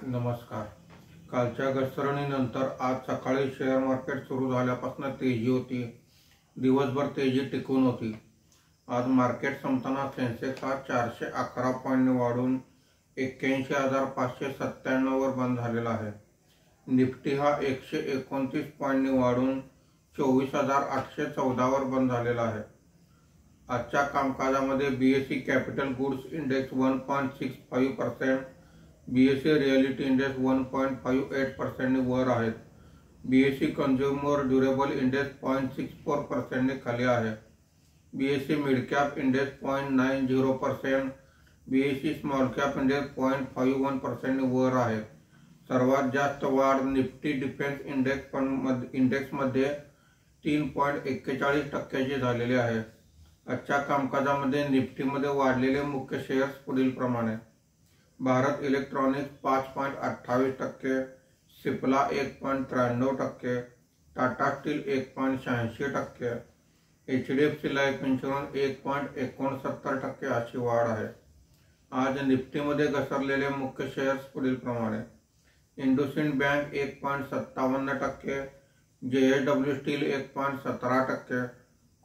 नमस्कार। कालच्या घसरणीनंतर आज सकाळी शेअर मार्केट सुरू झाल्यापासून तेजी होती। दिवसभर तेजी टिकून होती। आज मार्केट संपताना सेन्सेक्स हा 411 पॉईंट वाढून 81,597 वर बंद झालेला आहे। निफ्टी हा 129 पॉईंट वाढून 24,814 वर बंद झालेला आहे। आजच्या कामकाजामध्ये BSE capital goods index 1.65%, BSE reality index 1.58% वर आहेत। बीएसई कंझ्युमर ड्युरेबल इंडेक्स 0.64% खाली आहे। BSE mid cap index 0.90%, BSE small cap index 0.51% वर आहे। सर्वात जास्त वाढ निफ्टी डिफेन्स इंडेक्स मध्ये 3.41% झालेली आहे। आजच्या कामकाजामध्ये निफ्टीमध्ये वाढलेले मुख्य शेअर्स पुढील प्रमाणे: Bharat electronics 5.28%, Cipla 1.93%, Tata steel 1.86%, HDFC life insurance 1.69% अशी वाढ आहे। आज निफ्टीमध्ये घसरलेले मुख्य शेअर्स पुढील प्रमाणे: IndusInd bank 1.57%, JSW steel 1.17%,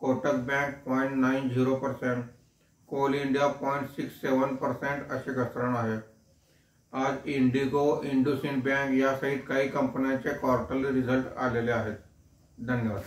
Kotak bank 0.90%, Coal India 0.67% असे घसरण आहे। आज इंडिगो, इंडसइंड बँक यासहित काही कंपन्यांचे क्वार्टरली रिझल्ट आलेले आहेत। धन्यवाद।